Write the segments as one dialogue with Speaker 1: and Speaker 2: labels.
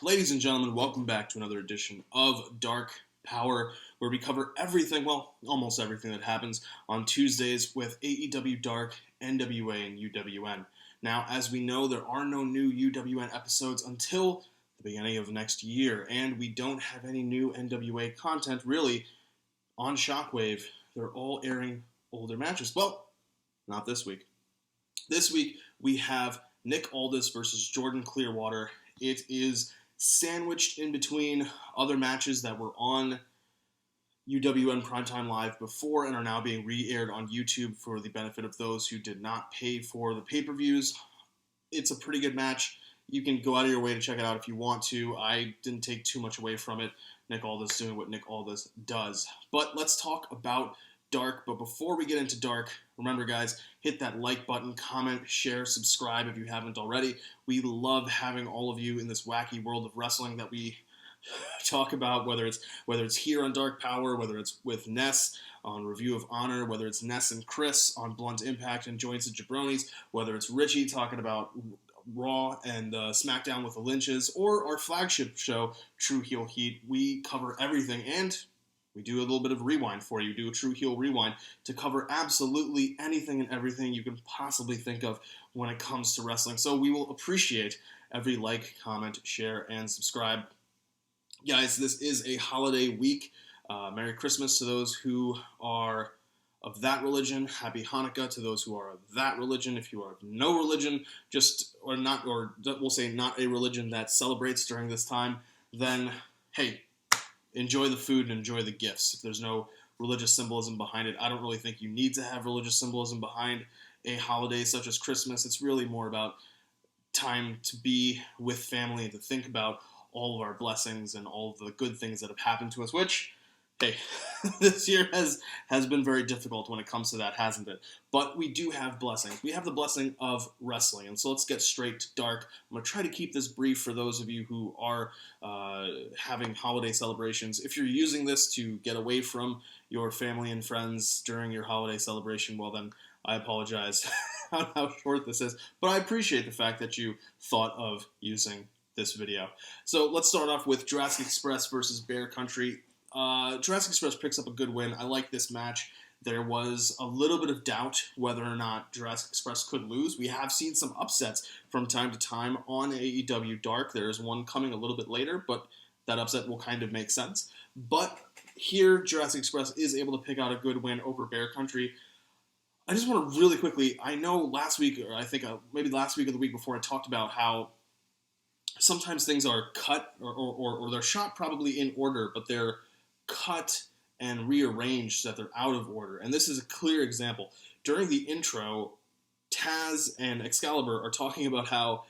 Speaker 1: Ladies and gentlemen, welcome back to another edition of Dark Powerrr, where we cover everything, well, almost everything that happens on Tuesdays with AEW Dark, NWA, and UWN. Now, as we know, there are no new UWN episodes until the beginning of next year, and we don't have any new NWA content, really, on Shockwave. They're all airing older matches. Well, not this week. This week, we have Nick Aldis versus Jordan Clearwater. It is sandwiched in between other matches that were on UWN Primetime Live before and are now being re-aired on YouTube for the benefit of those who did not pay for the pay-per-views. It's a pretty good match. You can go out of your way to check it out if you want to. I didn't take too much away from it. Nick Aldis doing what Nick Aldis does. But let's talk about Dark. But before we get into Dark, remember guys, hit that like button, comment, share, subscribe if you haven't already. We love having all of you in this wacky world of wrestling that we talk about, whether it's here on Dark Powerrr, whether it's with Ness on Review of Honor, whether it's Ness and Chris on Blunt Impact and Joints and Jabronis, whether it's Richie talking about Raw and SmackDown with the Lynches, or our flagship show, True Heel Heat. We cover everything, and we do a little bit of rewind for you, do a True Heel Rewind to cover absolutely anything and everything you can possibly think of when it comes to wrestling. So we will appreciate every like, comment, share, and subscribe. Guys, this is a holiday week. Merry Christmas to those who are of that religion. Happy Hanukkah to those who are of that religion. If you are of no religion, we'll say not a religion that celebrates during this time, then hey, enjoy the food and enjoy the gifts. If there's no religious symbolism behind it, I don't really think you need to have religious symbolism behind a holiday such as Christmas. It's really more about time to be with family and to think about all of our blessings and all of the good things that have happened to us, which, hey, this year has been very difficult when it comes to that, hasn't it? But we do have blessings. We have the blessing of wrestling, and so let's get straight to Dark. I'm going to try to keep this brief for those of you who are having holiday celebrations. If you're using this to get away from your family and friends during your holiday celebration, well then, I apologize on how short this is, but I appreciate the fact that you thought of using this video. So let's start off with Jurassic Express versus Bear Country. Jurassic Express picks up a good win. I like this match. There was a little bit of doubt whether or not Jurassic Express could lose. We have seen some upsets from time to time on AEW Dark. There is one coming a little bit later, but that upset will kind of make sense. But here, Jurassic Express is able to pick out a good win over Bear Country. I just want to really quickly, I know last week, or I think maybe last week or the week before, I talked about how sometimes things are cut or they're shot probably in order, but they're cut and rearranged so that they're out of order. And this is a clear example. During the intro, Taz and Excalibur are talking about how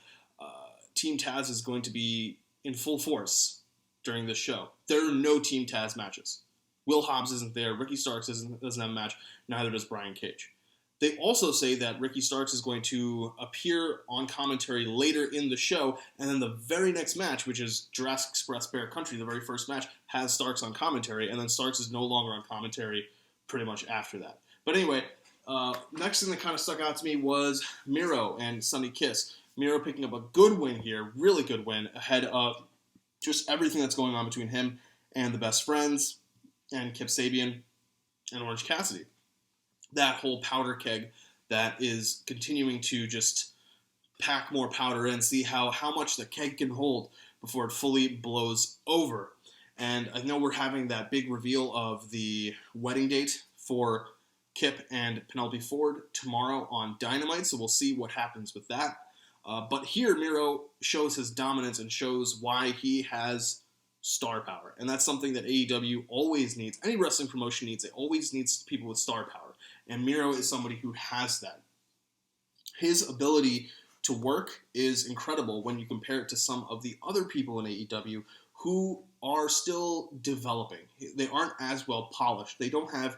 Speaker 1: Team Taz is going to be in full force during this show. There are no Team Taz matches. Will Hobbs isn't there. Ricky Starks doesn't have a match. Neither does Brian Cage. They also say that Ricky Starks is going to appear on commentary later in the show, and then the very next match, which is Jurassic Express Bear Country, the very first match, has Starks on commentary, and then Starks is no longer on commentary pretty much after that. But anyway, next thing that kind of stuck out to me was Miro and Sonny Kiss. Miro picking up a good win here, really good win, ahead of just everything that's going on between him and the Best Friends, and Kip Sabian, and Orange Cassidy. That whole powder keg that is continuing to just pack more powder in, see how much the keg can hold before it fully blows over. And I know we're having that big reveal of the wedding date for Kip and Penelope Ford tomorrow on Dynamite, so we'll see what happens with that. But here, Miro shows his dominance and shows why he has star power. And that's something that AEW always needs. Any wrestling promotion needs. It always needs people with star power. And Miro is somebody who has that. His ability to work is incredible when you compare it to some of the other people in AEW who are still developing. They aren't as well polished. They don't have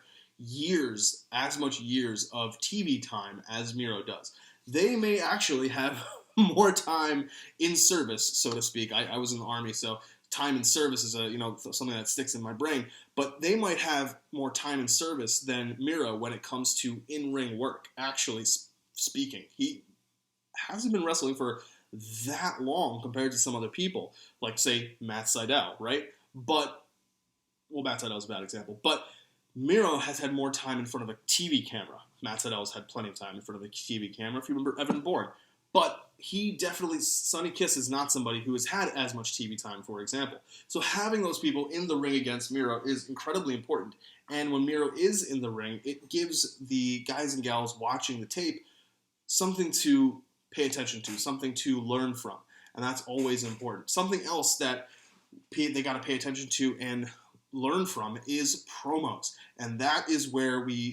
Speaker 1: as much years of TV time as Miro does. They may actually have more time in service, so to speak. I was in the Army, so time in service is something that sticks in my brain, but they might have more time in service than Miro when it comes to in-ring work, actually speaking. He hasn't been wrestling for that long compared to some other people, like, say, Matt Sydal, right? But, well, Matt Sydal's a bad example, but Miro has had more time in front of a TV camera. Matt Sydal's had plenty of time in front of a TV camera, if you remember Evan Bourne. But he definitely, Sonny Kiss is not somebody who has had as much TV time, for example. So having those people in the ring against Miro is incredibly important. And when Miro is in the ring, it gives the guys and gals watching the tape something to pay attention to, something to learn from. And that's always important. Something else that they got to pay attention to and learn from is promos. And that is where we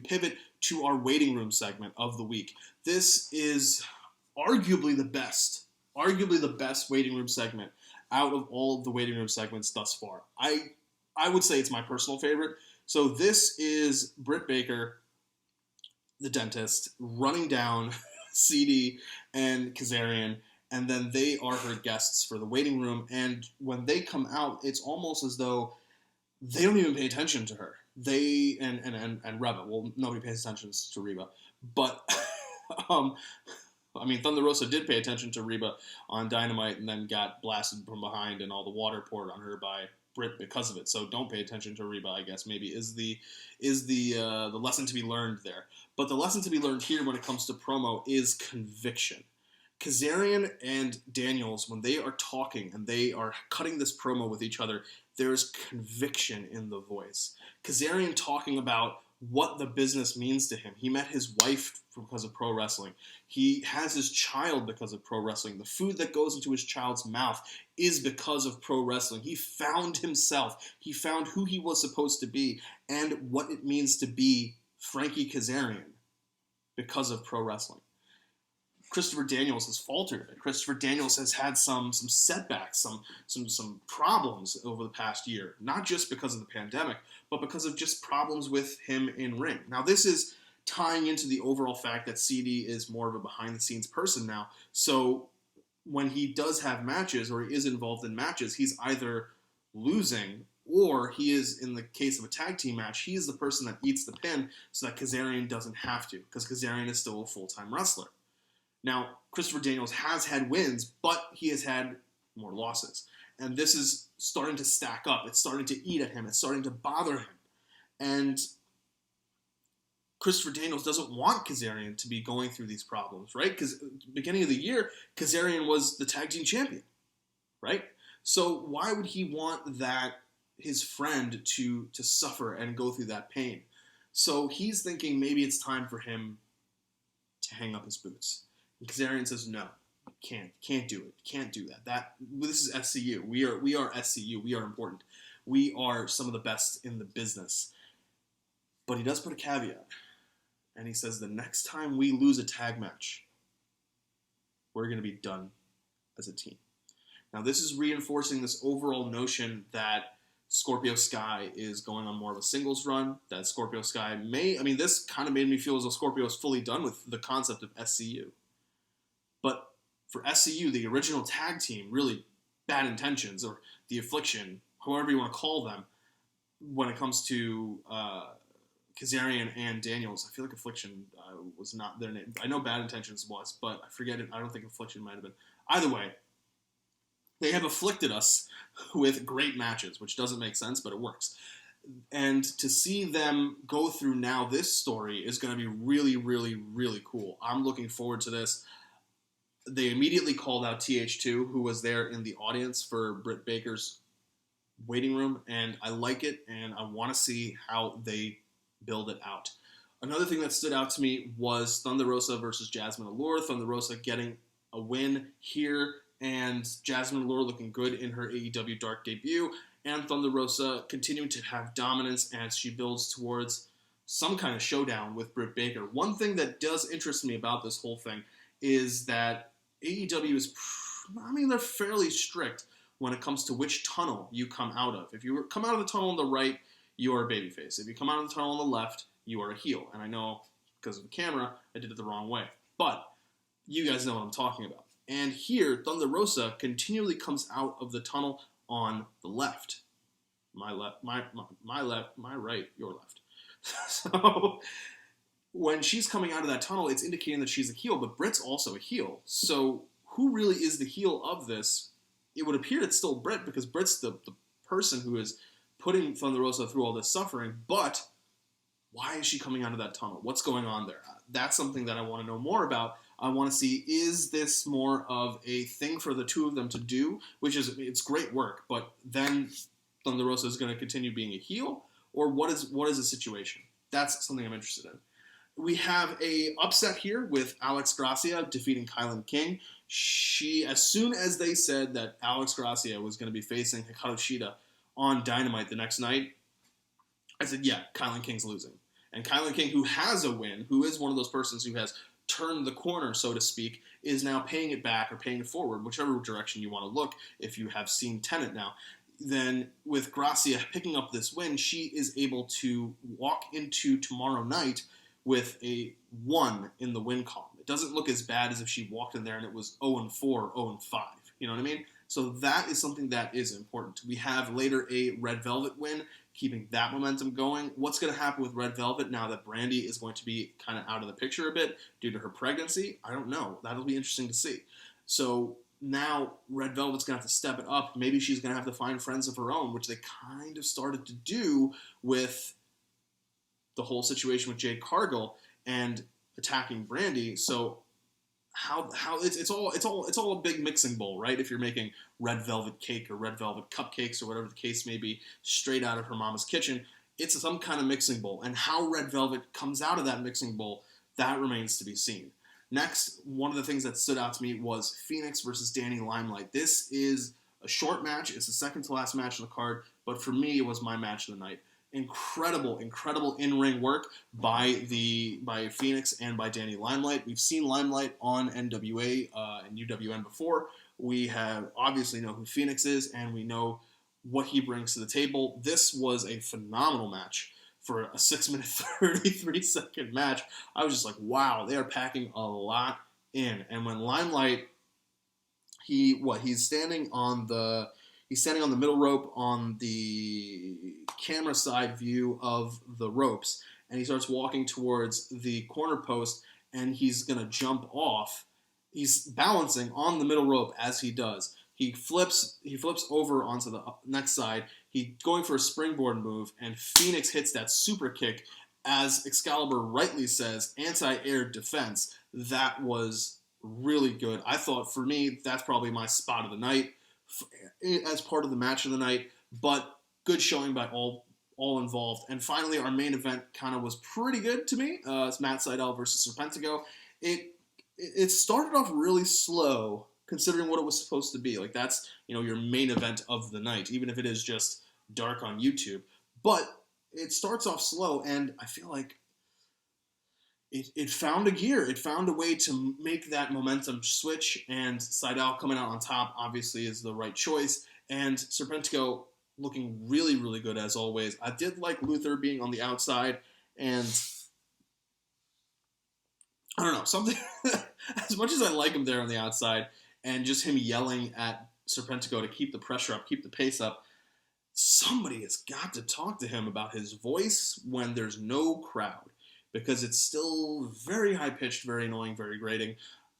Speaker 1: pivot to our waiting room segment of the week. This is arguably the best waiting room segment out of all of the waiting room segments thus far. I would say it's my personal favorite. So this is Britt Baker, the dentist, running down CD and Kazarian, and then they are her guests for the waiting room. And when they come out, it's almost as though they don't even pay attention to her. They and Reba. Well, nobody pays attention to Reba, but I mean, Thunder Rosa did pay attention to Reba on Dynamite and then got blasted from behind and all the water poured on her by Britt because of it. So don't pay attention to Reba, I guess, maybe is the lesson to be learned there. But the lesson to be learned here when it comes to promo is conviction. Kazarian and Daniels, when they are talking and they are cutting this promo with each other, there's conviction in the voice. Kazarian talking about what the business means to him. He met his wife because of pro wrestling. He has his child because of pro wrestling. The food that goes into his child's mouth is because of pro wrestling. He found himself. He found who he was supposed to be and what it means to be Frankie Kazarian because of pro wrestling. Christopher Daniels has faltered a bit. Christopher Daniels has had some setbacks, some problems over the past year, not just because of the pandemic, but because of just problems with him in ring. Now, this is tying into the overall fact that CD is more of a behind-the-scenes person now. So when he does have matches or he is involved in matches, he's either losing or he is, in the case of a tag team match, he is the person that eats the pin so that Kazarian doesn't have to, because Kazarian is still a full-time wrestler. Now, Christopher Daniels has had wins, but he has had more losses. And this is starting to stack up. It's starting to eat at him. It's starting to bother him. And Christopher Daniels doesn't want Kazarian to be going through these problems, right? Because beginning of the year, Kazarian was the tag team champion, right? So why would he want his friend to suffer and go through that pain? So he's thinking maybe it's time for him to hang up his boots. And Kazarian says, no, can't do it. Can't do that. This is SCU. We are SCU. We are important. We are some of the best in the business. But he does put a caveat. And he says, the next time we lose a tag match, we're going to be done as a team. Now, this is reinforcing this overall notion that Scorpio Sky is going on more of a singles run, that Scorpio Sky this kind of made me feel as though Scorpio is fully done with the concept of SCU. But for SCU, the original tag team, really Bad Intentions, or the Affliction, however you want to call them, when it comes to Kazarian and Daniels, I feel like Affliction was not their name. I know Bad Intentions was, but I forget it. I don't think Affliction might have been. Either way, they have afflicted us with great matches, which doesn't make sense, but it works. And to see them go through now this story is going to be really, really, really cool. I'm looking forward to this. They immediately called out TH2, who was there in the audience for Britt Baker's waiting room, and I like it, and I want to see how they build it out. Another thing that stood out to me was Thunder Rosa versus Jasmine Allure. Thunder Rosa getting a win here, and Jasmine Allure looking good in her AEW Dark debut, and Thunder Rosa continuing to have dominance as she builds towards some kind of showdown with Britt Baker. One thing that does interest me about this whole thing is that AEW is, they're fairly strict when it comes to which tunnel you come out of. If you come out of the tunnel on the right, you are a babyface. If you come out of the tunnel on the left, you are a heel. And I know, because of the camera, I did it the wrong way. But you guys know what I'm talking about. And here, Thunder Rosa continually comes out of the tunnel on the left. My left, my left, my right, your left. So when she's coming out of that tunnel, it's indicating that she's a heel, but Britt's also a heel. So who really is the heel of this? It would appear it's still Britt, because Britt's the person who is putting Thunder Rosa through all this suffering, but why is she coming out of that tunnel? What's going on there? That's something that I want to know more about. I want to see, is this more of a thing for the two of them to do, which is, it's great work, but then Thunder Rosa is going to continue being a heel, or what is the situation? That's something I'm interested in. We have a upset here with Alex Gracia defeating Kylan King. As soon as they said that Alex Gracia was going to be facing Hikaru Shida on Dynamite the next night, I said, yeah, Kylan King's losing. And Kylan King, who has a win, who is one of those persons who has turned the corner, so to speak, is now paying it back or paying it forward, whichever direction you want to look, if you have seen Tenet now. Then with Gracia picking up this win, she is able to walk into tomorrow night with a 1 in the win column. It doesn't look as bad as if she walked in there and it was 0-4, 0-5. You know what I mean? So that is something that is important. We have later a Red Velvet win, keeping that momentum going. What's going to happen with Red Velvet now that Brandy is going to be kind of out of the picture a bit due to her pregnancy? I don't know. That'll be interesting to see. So now Red Velvet's going to have to step it up. Maybe she's going to have to find friends of her own, which they kind of started to do with the whole situation with Jade Cargill and attacking Brandy. So how it's all a big mixing bowl, right? If you're making red velvet cake or red velvet cupcakes or whatever the case may be, straight out of her mama's kitchen, it's some kind of mixing bowl. And how Red Velvet comes out of that mixing bowl, that remains to be seen. Next, one of the things that stood out to me was Phoenix versus Danny Limelight. This is a short match. It's the second to last match on the card, but for me, it was my match of the night. Incredible in-ring work by Phoenix and by Danny Limelight. We've seen Limelight on NWA and UWN before. We have obviously know who Phoenix is, and we know what he brings to the table. This was a phenomenal match for a 6-minute 33-second match. I was just like, wow, they are packing a lot in. And when Limelight, he's standing on the middle rope on the camera side view of the ropes, and he starts walking towards the corner post, and he's going to jump off. He's balancing on the middle rope as he does. He flips over onto the next side. He's going for a springboard move, and Phoenix hits that super kick. As Excalibur rightly says, anti-air defense. That was really good. I thought, for me, that's probably my spot of the night as part of the match of the night, but good showing by all involved. And finally, our main event kind of was pretty good to me. It's Matt Sydal versus Serpentico. It started off really slow, considering what it was supposed to be. Like, that's, your main event of the night, even if it is just Dark on YouTube. But it starts off slow, and I feel like it found a gear. It found a way to make that momentum switch, and Sydal coming out on top obviously is the right choice, and Serpentico looking really, really good as always. I did like Luther being on the outside, and I don't know, something, as much as I like him there on the outside, and just him yelling at Serpentico to keep the pressure up, keep the pace up, somebody has got to talk to him about his voice when there's no crowd. Because it's still very high-pitched, very annoying, very grating.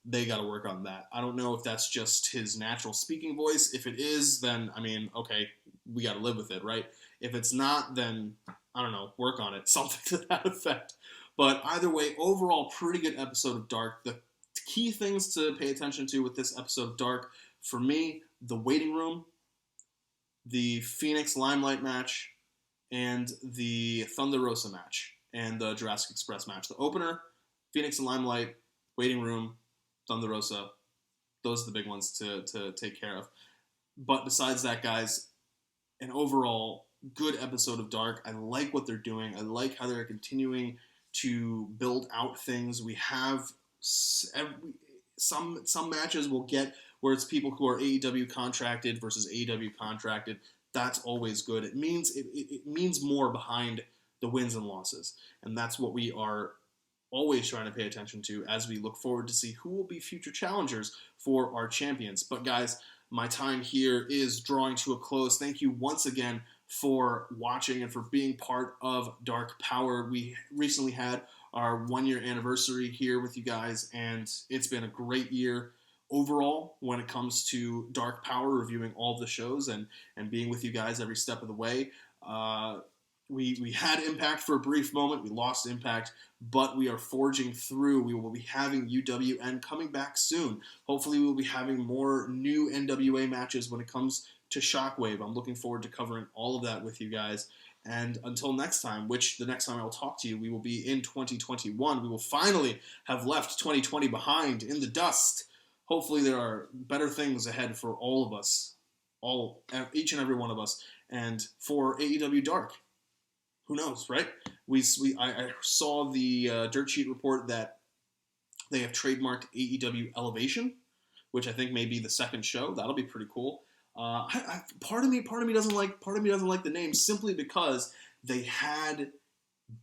Speaker 1: They got to work on that. I don't know if that's just his natural speaking voice. If it is, then, okay, we got to live with it, right? If it's not, then, I don't know, work on it. Something to that effect. But either way, overall, pretty good episode of Dark. The key things to pay attention to with this episode of Dark, for me, the waiting room, the Phoenix Limelight match, and the Thunder Rosa match. And the Jurassic Express match. The opener, Phoenix and Limelight, waiting room, Thunder Rosa. Those are the big ones to take care of. But besides that, guys, an overall good episode of Dark. I like what they're doing. I like how they're continuing to build out things. We have some matches we'll get where it's people who are AEW contracted versus AEW contracted. That's always good. It means more behind the wins and losses. And that's what we are always trying to pay attention to as we look forward to see who will be future challengers for our champions. But guys, my time here is drawing to a close. Thank you once again for watching and for being part of Dark Powerrr. We recently had our 1-year anniversary here with you guys, and it's been a great year. overall when it comes to Dark Powerrr, reviewing all of the shows and being with you guys every step of the way. We had Impact for a brief moment. We lost Impact, but we are forging through. We will be having UWN coming back soon. Hopefully, we will be having more new NWA matches when it comes to Shockwave. I'm looking forward to covering all of that with you guys. And until next time, which the next time I will talk to you, we will be in 2021. We will finally have left 2020 behind in the dust. Hopefully, there are better things ahead for all of us, each and every one of us, and for AEW Dark. Who knows, right? I saw the dirt sheet report that they have trademarked AEW Elevation, which I think may be the second show. That'll be pretty cool. Part of me doesn't like the name simply because they had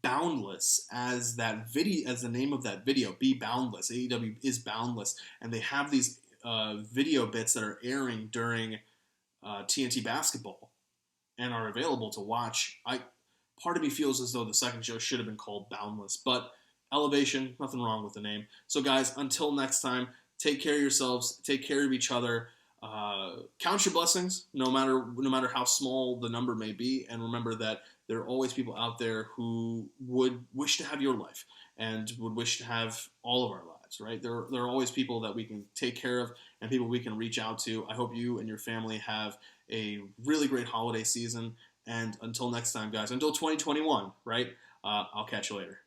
Speaker 1: Boundless as the name of that video. Be Boundless. AEW is Boundless, and they have these video bits that are airing during TNT Basketball and are available to watch. Part of me feels as though the second show should have been called Boundless, but Elevation, nothing wrong with the name. So guys, until next time, take care of yourselves, take care of each other, count your blessings, no matter how small the number may be, and remember that there are always people out there who would wish to have your life and would wish to have all of our lives, right? There are always people that we can take care of and people we can reach out to. I hope you and your family have a really great holiday season. And until next time, guys, until 2021, right? I'll catch you later.